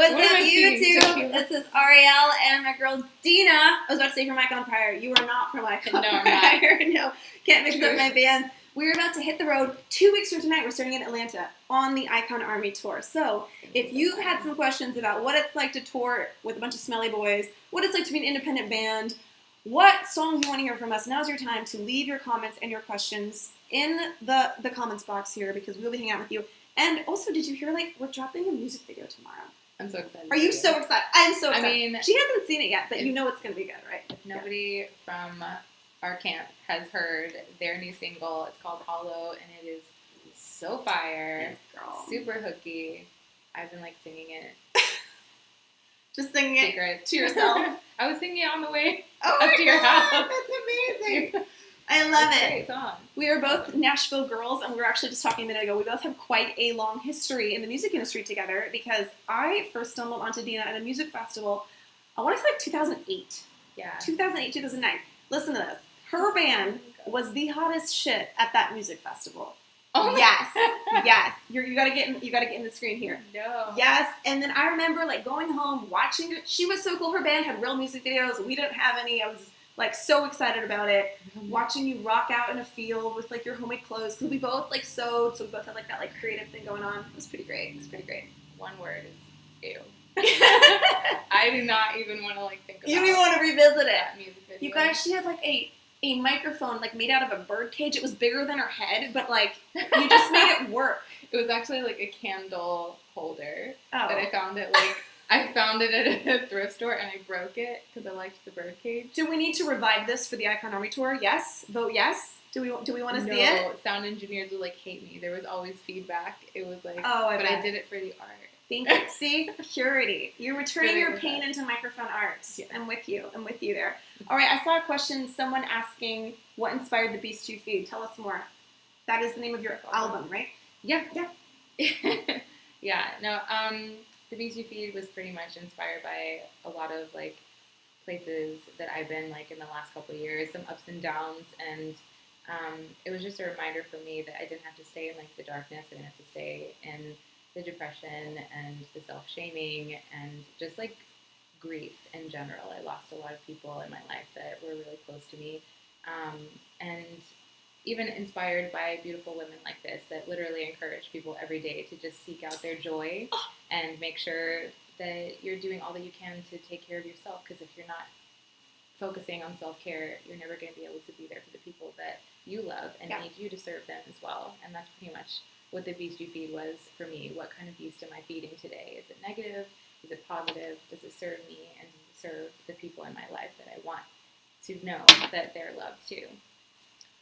What's up, YouTube? This is Ariel and my girl Dina. I was about to say from Icon Prior. You are not from Icon Prior. No, can't mix up my bands. We're about to hit the road 2 weeks from tonight. We're starting in Atlanta on the Icon Army Tour. So if you've had some questions about what it's like to tour with a bunch of smelly boys, what it's like to be an independent band, what songs you want to hear from us, now's your time to leave your comments and your questions in the comments box here because we'll be hanging out with you. And also, did you hear, we're dropping a music video tomorrow? I'm so excited. Are you so excited? I'm so excited. I mean, she hasn't seen it yet, but you know it's going to be good, right? If nobody from our camp has heard their new single, it's called Hollow, and it is so fire. Yes, girl. Super hooky. I've been, singing it. Just singing Secret. it to yourself. I was singing it on the way up to your house. That's amazing. I love it. Great song. We are both Nashville girls, and we were actually just talking a minute ago. We both have quite a long history in the music industry together because I first stumbled onto Dina at a music festival, I want to say 2008. Yeah. 2008, 2009. Listen to this. Her band was the hottest shit at that music festival. Oh yes, yes. You gotta get in the screen here. No. Yes, and then I remember going home watching it. She was so cool. Her band had real music videos. We didn't have any. I was so excited about it. Watching you rock out in a field with your homemade clothes because we both sewed, so we both had that creative thing going on. It was pretty great. It was pretty great. One word is ew. I do not even want to think about. You don't even want to revisit it. Music video. You guys, she had a microphone made out of a bird cage. It was bigger than her head, but you just made it work. It was actually a candle holder that I found it I found it at a thrift store and I broke it because I liked the bird cage. Do we need to revive this for the Icon Army Tour? Yes. Vote yes. Do we want to see it? No, sound engineers would hate me. There was always feedback. It was but bet. I did it for the art. Thank you. See? Purity. You're returning Really your pain into microphone art. Yeah. I'm with you. I'm with you there. All right, I saw a question, someone asking what inspired the Beast You Feed. Tell us more. That is the name of your album, right? Yeah. Yeah. No, the Beast You Feed was pretty much inspired by a lot of places that I've been in the last couple of years, some ups and downs, and it was just a reminder for me that I didn't have to stay in the darkness. I didn't have to stay in the depression and the self-shaming and just grief in general. I lost a lot of people in my life that were really close to me, and even inspired by beautiful women like this that literally encourage people every day to just seek out their joy and make sure that you're doing all that you can to take care of yourself, because if you're not focusing on self-care, you're never going to be able to be there for the people that you love and need you to serve them as well. And that's pretty much what the Beast You Feed was for me. What kind of beast am I feeding today? Is it negative? Is it positive? Does it serve me? And does it serve the people in my life that I want to know that they're loved too?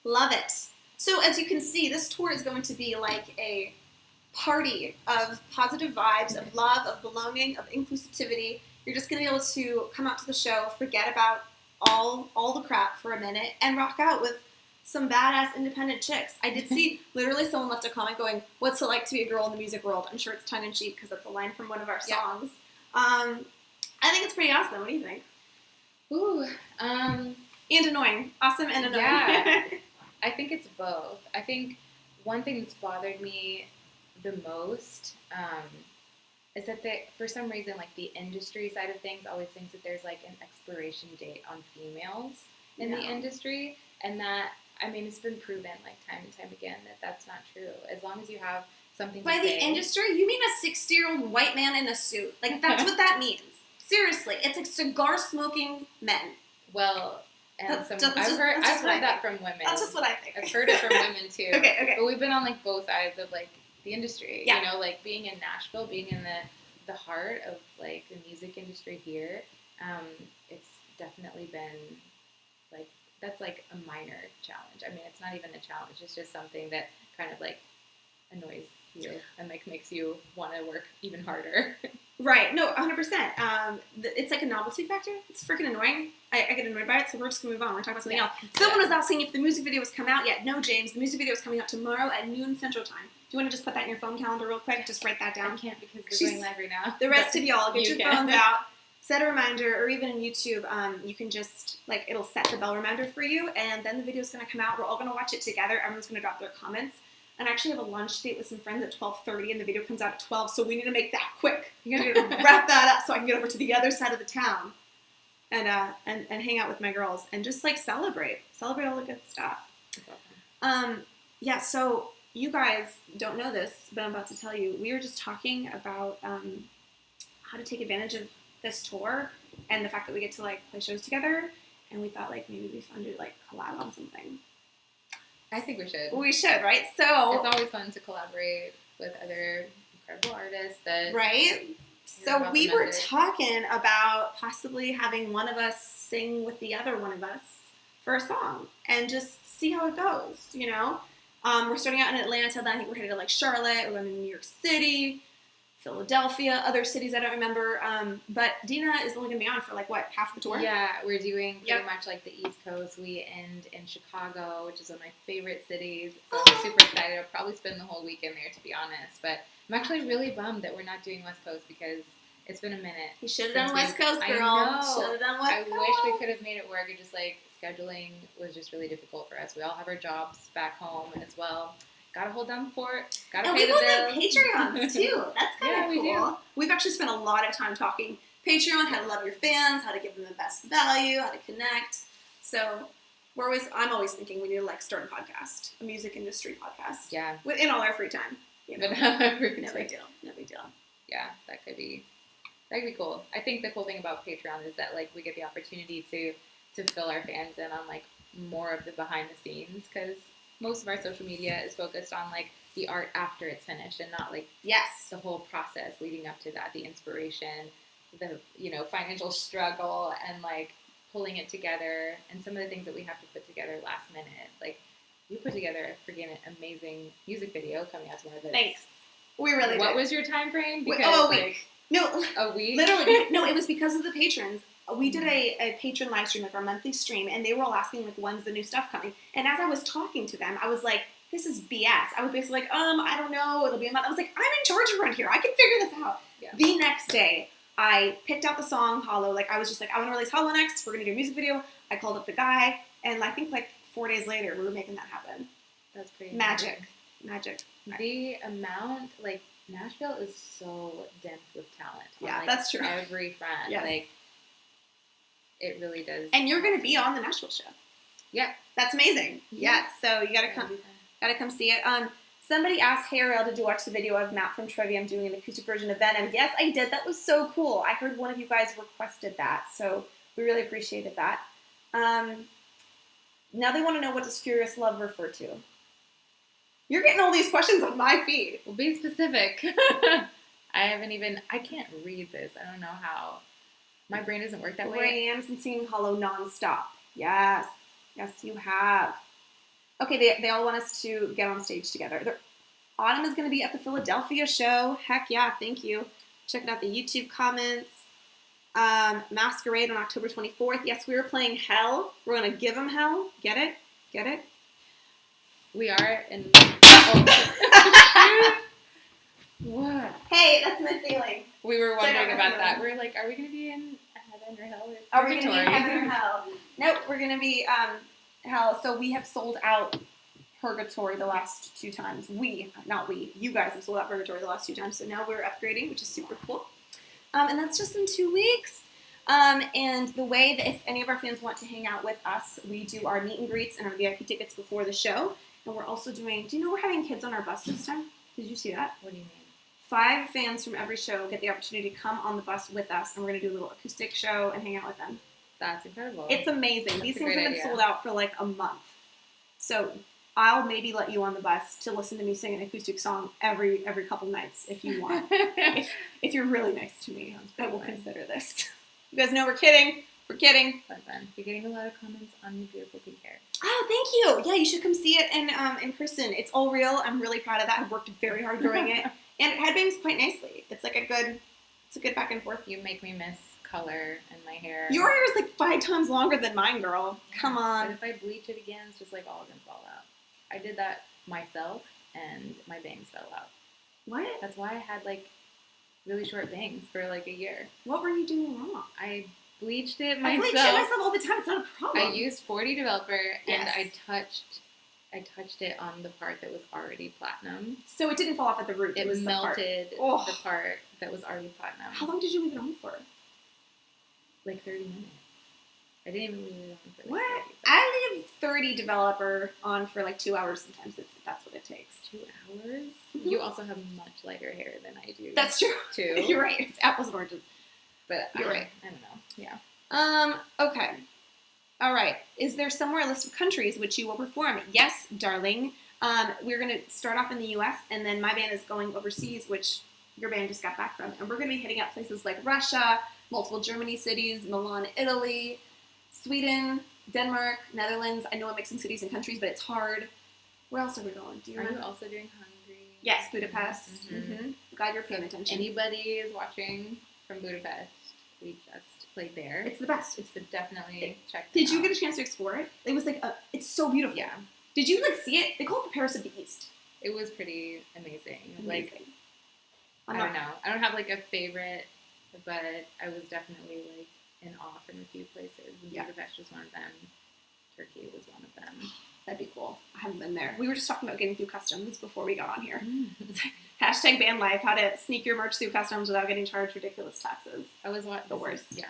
Love it. So as you can see, this tour is going to be a party of positive vibes, of love, of belonging, of inclusivity. You're just going to be able to come out to the show, forget about all the crap for a minute, and rock out with some badass independent chicks. I did see literally someone left a comment going, "What's it like to be a girl in the music world?" I'm sure it's tongue-in-cheek because that's a line from one of our songs. I think it's pretty awesome. What do you think? Ooh. And annoying. Awesome and annoying. Yeah. I think it's both. I think one thing that's bothered me the most is that for some reason, the industry side of things always thinks that there's an expiration date on females in the industry, and that, it's been proven time and time again that that's not true. As long as you have something By to the say. industry, you mean a 60-year-old white man in a suit. That's what that means. Seriously. It's cigar-smoking men. Well, and I've heard that from women. That's just what I think. I've heard it from women too. Okay. But we've been on both sides of the industry. Yeah. Being in Nashville, being in the heart of the music industry here, it's definitely been that's a minor challenge. It's not even a challenge. It's just something that kind of annoys you and makes you want to work even harder. Right. No, 100%. It's a novelty factor. It's freaking annoying. I get annoyed by it, so we're just going to move on. We're talking about something else. Someone was asking if the music video has come out yet. No, James. The music video is coming out tomorrow at noon Central Time. Do you want to just put that in your phone calendar real quick? Just write that down. I can't because we're going live right now. The rest of y'all, get your can. phones out. Set a reminder, or even in YouTube, you can just, it'll set the bell reminder for you, and then the video's going to come out. We're all going to watch it together. Everyone's going to drop their comments. And I actually have a lunch date with some friends at 12:30, and the video comes out at 12, so we need to make that quick. You need to wrap that up so I can get over to the other side of the town and hang out with my girls and just like celebrate all the good stuff. Yeah, so you guys don't know this, but I'm about to tell you. We were just talking about how to take advantage of this tour and the fact that we get to like play shows together, and we thought like maybe it'd be fun to like collab on something. I think we should. We should, right? So it's always fun to collaborate with other incredible artists that right. So we were talking about possibly having one of us sing with the other one of us for a song and just see how it goes, you know? We're starting out in Atlanta, then I think we're headed to like Charlotte, we're going to New York City, Philadelphia, other cities I don't remember. But Dina is only going to be on for like, what, half the tour? Yeah, we're doing pretty much like the East Coast. We end in Chicago, which is one of my favorite cities. So I'm super excited. I'll probably spend the whole weekend there, to be honest. But I'm actually really bummed that we're not doing West Coast because it's been a minute. You should have done West Coast, girl. I know. Should have done West Coast. I wish we could have made it work. It just like scheduling was just really difficult for us. We all have our jobs back home as well. Gotta hold down the fort. Gotta pay the bills. And we both have Patreons too. That's kind of cool. We do. We've actually spent a lot of time talking Patreon, how to love your fans, how to give them the best value, how to connect. So I'm always thinking we need to like start a podcast, a music industry podcast. Yeah. In all our free time. You know? No big deal. No big deal. Yeah, that could be cool. I think the cool thing about Patreon is that like we get the opportunity to fill our fans in on like more of the behind the scenes, because most of our social media is focused on like the art after it's finished and not like the whole process leading up to that, the inspiration, the financial struggle and like pulling it together and some of the things that we have to put together last minute. Like you put together a freaking amazing music video coming out tomorrow. Thanks. We really did. What was your time frame? Because a week. No, a week. Literally, no. It was because of the patrons. We did a patron live stream, like our monthly stream, and they were all asking like, when's the new stuff coming? And as I was talking to them, I was like, this is BS. I was basically like, I don't know, it'll be a month. I was like, I'm in charge around here. I can figure this out. Yeah. The next day, I picked out the song Hollow. Like I was just like, I want to release Hollow next. We're gonna do a music video. I called up the guy, and I think like 4 days later, we were making that happen. That's pretty magic. The amount, like Nashville is so dense with talent. Yeah, like, that's true. Every front, like it really does. And you're going to be on the Nashville show. Yeah, that's amazing. Yes, so you got to come see it. Somebody asked, "Hey Ariel, did you watch the video of Matt from Trivium doing an acoustic version of Venom?" Yes, I did. That was so cool. I heard one of you guys requested that, so we really appreciated that. Now they want to know, what does Furious Love refer to? You're getting all these questions on my feed. Well, be specific. I can't read this. I don't know how. My brain doesn't work that way. Ray Ann's been singing Hollow nonstop. Yes, you have. Okay, they all want us to get on stage together. Autumn is going to be at the Philadelphia show. Heck yeah, thank you. Checking out the YouTube comments. Masquerade on October 24th. Yes, we were playing Hell. We're going to give them hell. Get it? We are in... What? Hey, that's my feeling. We were wondering about that. We were like, are we going to be in heaven or hell? Are we going to be in heaven or hell? Nope, we're going to be hell. So we have sold out Purgatory the last 2 times. You guys have sold out Purgatory the last 2 times. So now we're upgrading, which is super cool. And that's just in 2 weeks. And the way that if any of our fans want to hang out with us, we do our meet and greets and our VIP tickets before the show. And we're also doing, do you know we're having kids on our bus this time? Did you see that? What do you mean? 5 fans from every show get the opportunity to come on the bus with us, and we're going to do a little acoustic show and hang out with them. That's incredible. It's amazing. These things have been sold out for like a month. So I'll maybe let you on the bus to listen to me sing an acoustic song every couple nights if you want. if you're really nice to me, I will consider this. You guys know we're kidding. We're kidding. Fun. You're getting a lot of comments on your beautiful pink hair. Oh, thank you. Yeah, you should come see it in person. It's all real. I'm really proud of that. I've worked very hard growing it. And it headbangs quite nicely. It's like a good back and forth. You make me miss color in my hair. Your hair is like 5 times longer than mine, girl. Come on. But if I bleach it again, it's just like all gonna fall out. I did that myself, and my bangs fell out. What? That's why I had like really short bangs for like a year. What were you doing wrong? I bleached it myself. I bleach it myself all the time. It's not a problem. I used 40 Developer, and I touched I touched it on the part that was already platinum. So it didn't fall off at the root. It was melted the part that was already platinum. How long did you leave it on for? Like 30 minutes. I didn't even leave it on for like what? 30, I leave 30 developer on for like 2 hours sometimes if that's what it takes. 2 hours? Mm-hmm. You also have much lighter hair than I do. That's true. Too. You're right. It's apples and oranges. But you're right. I don't know. Yeah. Okay. All right. Is there somewhere a list of countries which you will perform? Yes, darling. We're going to start off in the U.S. and then my band is going overseas, which your band just got back from. And we're going to be hitting up places like Russia, multiple Germany cities, Milan, Italy, Sweden, Denmark, Netherlands. I know I'm mixing cities and countries, but it's hard. Where else are we going? Are you also doing Hungary? Yes, Budapest. Mm-hmm. Glad you're paying attention. Anybody is watching from Budapest, we just played there. It's the best. It's definitely check. Did you get a chance to explore it? It was like it's so beautiful. Yeah. Did you like see it? They call it the Paris of the East. It was pretty amazing. Like I don't know. I don't have like a favorite, but I was definitely like in awe from a few places. Budapest was one of them. Turkey was one of them. That'd be cool. I haven't been there. We were just talking about getting through customs before we got on here. Hashtag ban life, how to sneak your merch through customs without getting charged ridiculous taxes. I was the worst. Yeah.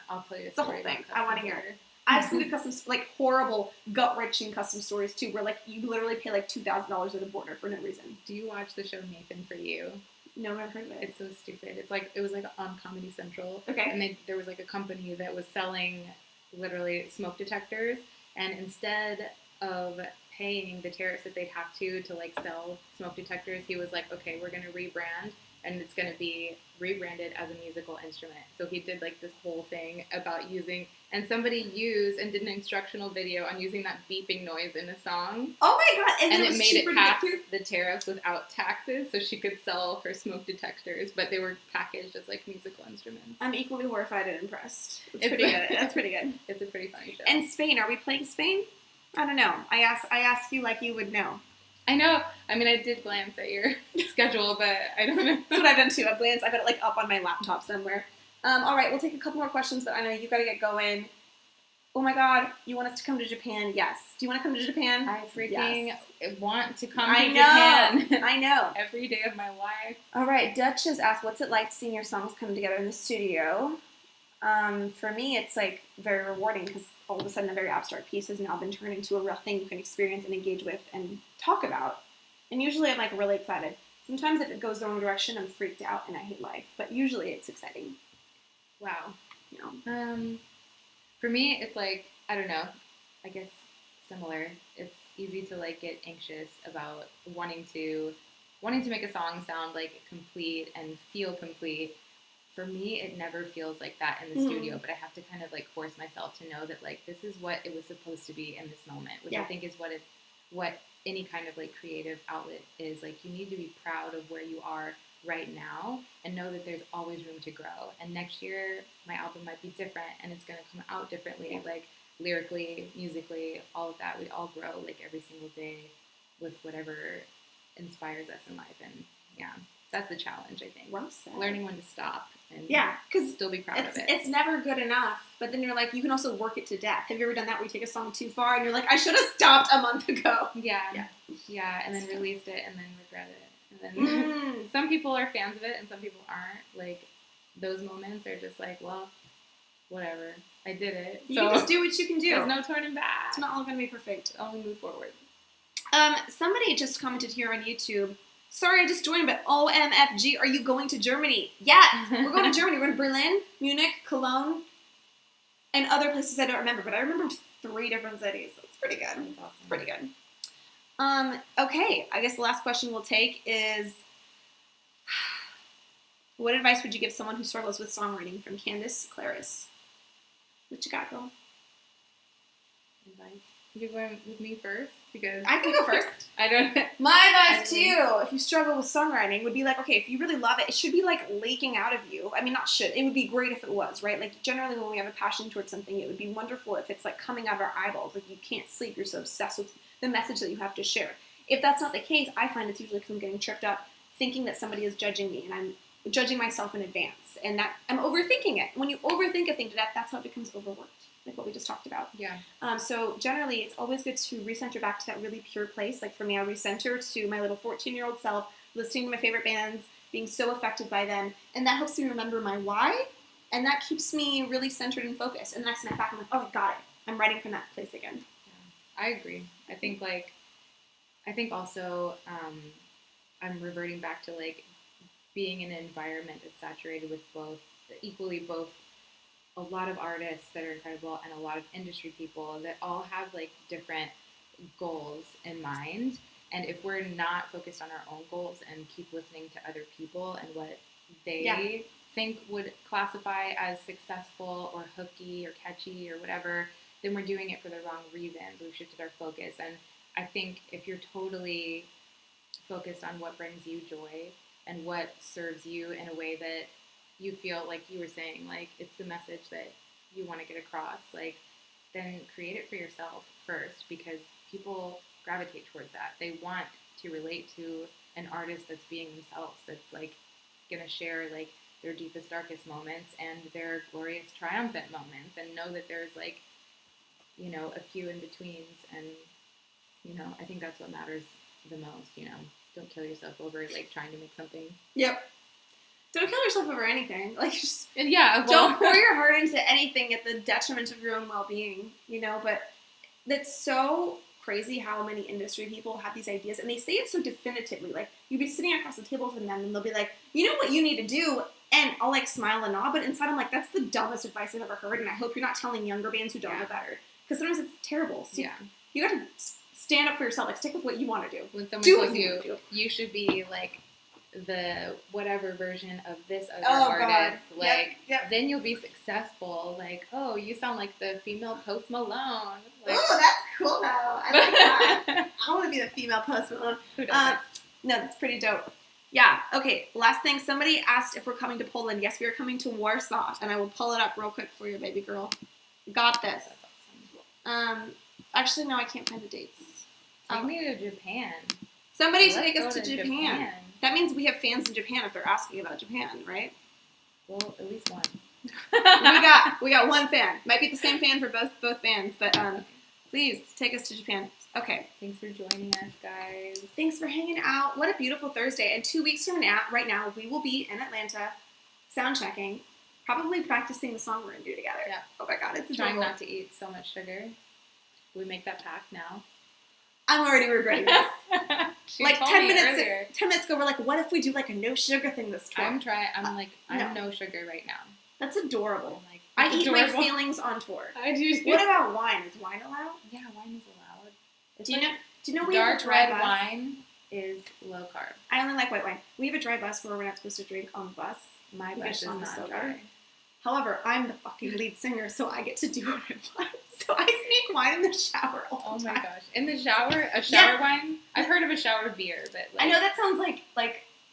I'll tell you it's the whole thing. I want to hear it. I've seen the customs, like horrible, gut-wrenching custom stories too, where like you literally pay like $2,000 at the border for no reason. Do you watch the show Nathan For You? No, I've never heard of it. It's so stupid. It was like on Comedy Central. Okay. And there was like a company that was selling literally smoke detectors, and instead of paying the tariffs that they'd have to like sell smoke detectors, he was like, okay, we're going to rebrand, and it's going to be rebranded as a musical instrument. So he did like this whole thing about using, and somebody used and did an instructional video on using that beeping noise in a song. Oh my god! And it made it past the tariffs without taxes, so she could sell her smoke detectors, but they were packaged as like musical instruments. I'm equally horrified and impressed. It's pretty good. That's pretty good. It's a pretty funny show. And Spain, are we playing Spain? I don't know. I ask you like you would know. I know. I mean, I did glance at your schedule, but I don't know. That's what I've done too. I've got it like up on my laptop somewhere. All right, we'll take a couple more questions, but I know you've got to get going. Oh my God, you want us to come to Japan? Yes. Do you want to come to Japan? I freaking want to come to Japan. I know. Every day of my life. All right, Dutch has asked, what's it like seeing your songs come together in the studio? For me, it's like very rewarding because all of a sudden a very abstract piece has now been turned into a real thing you can experience and engage with and talk about. And usually I'm like really excited. Sometimes if it goes the wrong direction, I'm freaked out and I hate life. But usually it's exciting. Wow. You know. For me, it's like, I don't know, I guess similar. It's easy to like get anxious about wanting to make a song sound like complete and feel complete. For me, it never feels like that in the studio, but I have to kind of like force myself to know that like this is what it was supposed to be in this moment, which I think is what any kind of like creative outlet is. Like you need to be proud of where you are right now and know that there's always room to grow. And next year, my album might be different and it's going to come out differently, like lyrically, musically, all of that. We all grow like every single day with whatever inspires us in life. And yeah, that's the challenge, I think. Well said. Learning when to stop and still be proud of it. It's never good enough, but then you're like, you can also work it to death. Have you ever done that where you take a song too far and you're like, I should have stopped a month ago? Yeah, and then released it and then regret it. And then some people are fans of it and some people aren't. Like, those moments are just like, well, whatever. I did it. You can just do what you can do. There's no turning back. It's not all going to be perfect. Only move forward. Somebody just commented here on YouTube, sorry I just joined, but OMFG, are you going to Germany? Yes! We're going to Germany. We're going to Berlin, Munich, Cologne, and other places I don't remember, but I remember 3 different cities. That's pretty good. That's awesome. It's pretty good. Okay, I guess the last question we'll take is, what advice would you give someone who struggles with songwriting? From Candace Claris. What you got, girl? Advice? You're going with me first? Because I can go first. I don't. My advice to you, if you struggle with songwriting, would be like, okay, if you really love it, it should be like leaking out of you. I mean, not should. It would be great if it was, right? Like generally when we have a passion towards something, it would be wonderful if it's like coming out of our eyeballs. Like you can't sleep. You're so obsessed with the message that you have to share. If that's not the case, I find it's usually because I'm getting tripped up thinking that somebody is judging me and I'm judging myself in advance and that I'm overthinking it. When you overthink a thing to death, that's how it becomes overworked. like what we just talked about. Yeah. So generally, it's always good to recenter back to that really pure place. Like for me, I recenter to my little 14-year-old self, listening to my favorite bands, being so affected by them, and that helps me remember my why, and that keeps me really centered and focused. And then I snap back and I'm like, oh, I got it. I'm writing from that place again. Yeah, I agree. I think also I'm reverting back to like being in an environment that's saturated with both a lot of artists that are incredible and a lot of industry people that all have like different goals in mind. And if we're not focused on our own goals and keep listening to other people and what they think would classify as successful or hooky or catchy or whatever, then we're doing it for the wrong reasons. We've shifted our focus. And I think if you're totally focused on what brings you joy and what serves you in a way that you feel like you were saying, like it's the message that you want to get across, like then create it for yourself first, because people gravitate towards that. They want to relate to an artist that's being themselves, that's like gonna share like their deepest, darkest moments and their glorious, triumphant moments, and know that there's like, you know, a few in betweens. And you know, I think that's what matters the most. You know, don't kill yourself over like trying to make something. Yep. Don't kill yourself over anything. Like, just don't pour your heart into anything at the detriment of your own well-being, you know? But that's so crazy how many industry people have these ideas, and they say it so definitively. Like, you'd be sitting across the table from them, and they'll be like, you know what you need to do? And I'll, like, smile and nod, but inside I'm like, that's the dumbest advice I've ever heard, and I hope you're not telling younger bands who don't know better. Because sometimes it's terrible. So you gotta stand up for yourself. Like, stick with what you want to do. When someone tells you should be, like, the whatever version of this other artist, God. like yep. Then you'll be successful. Like, oh, you sound like the female Post Malone. Like, oh, that's cool though. I like that. I want to be the female Post Malone. Who doesn't? No, that's pretty dope. Yeah. Okay. Last thing. Somebody asked if we're coming to Poland. Yes, we are coming to Warsaw, and I will pull it up real quick for you, baby girl. Got this. Actually, no, I can't find the dates. Take me to Japan. Somebody take us to Japan. That means we have fans in Japan if they're asking about Japan, right? Well, at least one. we got one fan. Might be the same fan for both bands, but please take us to Japan. Okay. Thanks for joining us, guys. Thanks for hanging out. What a beautiful Thursday. And 2 weeks from now, right now, we will be in Atlanta, sound checking, probably practicing the song we're going to do together. Yeah. Oh my God, it's trying not to eat so much sugar. We make that pact now. I'm already regretting this. Like 10 minutes ago, we're like, what if we do like a no sugar thing this tour? I'm no sugar right now. That's adorable. Like, I eat my feelings on tour. I do. What about wine? Is wine allowed? Yeah, wine is allowed. Do you know we dark have a dry red bus? wine is low carb. I only like white wine. We have a dry bus where we're not supposed to drink on the bus. My bus is not dry. However, I'm the fucking lead singer, so I get to do what I want. So I sneak wine in the shower all the time. Oh my gosh. In the shower? A shower wine? I've heard of a shower beer, but like... I know that sounds like,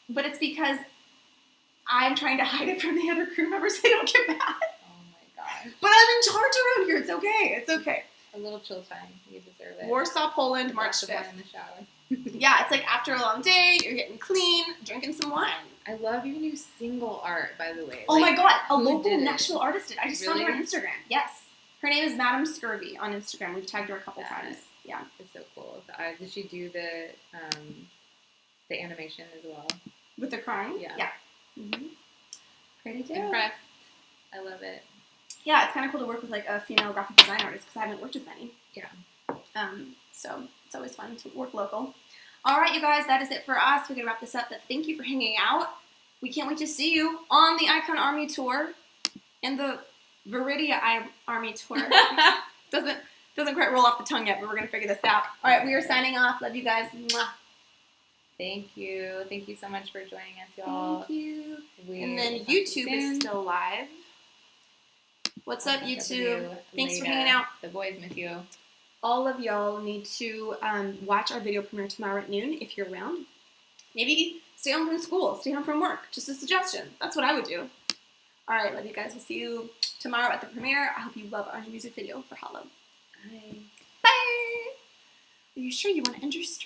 but it's because I'm trying to hide it from the other crew members so they don't get mad. Oh my gosh. But I'm in charge around here. It's okay. It's okay. A little chill time. You deserve it. Warsaw, Poland, March 5th. In the shower. Yeah, it's like after a long day, you're getting clean, drinking some wine. I love your new single art, by the way. Oh my God, a local Nashville artist did. I just found her on Really? Instagram. Yes. Her name is Madam Scurvy on Instagram. We've tagged her a couple times. Yeah. It's so cool. Did she do the animation as well? With the crying? Yeah. Yeah. Mm-hmm. Pretty good. Impressed. I love it. Yeah, it's kind of cool to work with like a female graphic design artist because I haven't worked with many. Yeah. So it's always fun to work local. All right, you guys, that is it for us. We're going to wrap this up, but thank you for hanging out. We can't wait to see you on the Icon Army Tour and the Viridia Army Tour. Doesn't quite roll off the tongue yet, but we're going to figure this out. All right, we are signing off. Love you guys. Mwah. Thank you. Thank you so much for joining us, y'all. Thank you. And then YouTube is still live. What's up, YouTube? Thanks for hanging out. The boys miss you. All of y'all need to watch our video premiere tomorrow at noon if you're around. Maybe stay home from school, stay home from work. Just a suggestion. That's what I would do. All right, love you guys. We'll see you tomorrow at the premiere. I hope you love our new music video for Hollow. Bye. Bye. Are you sure you want to end your stream?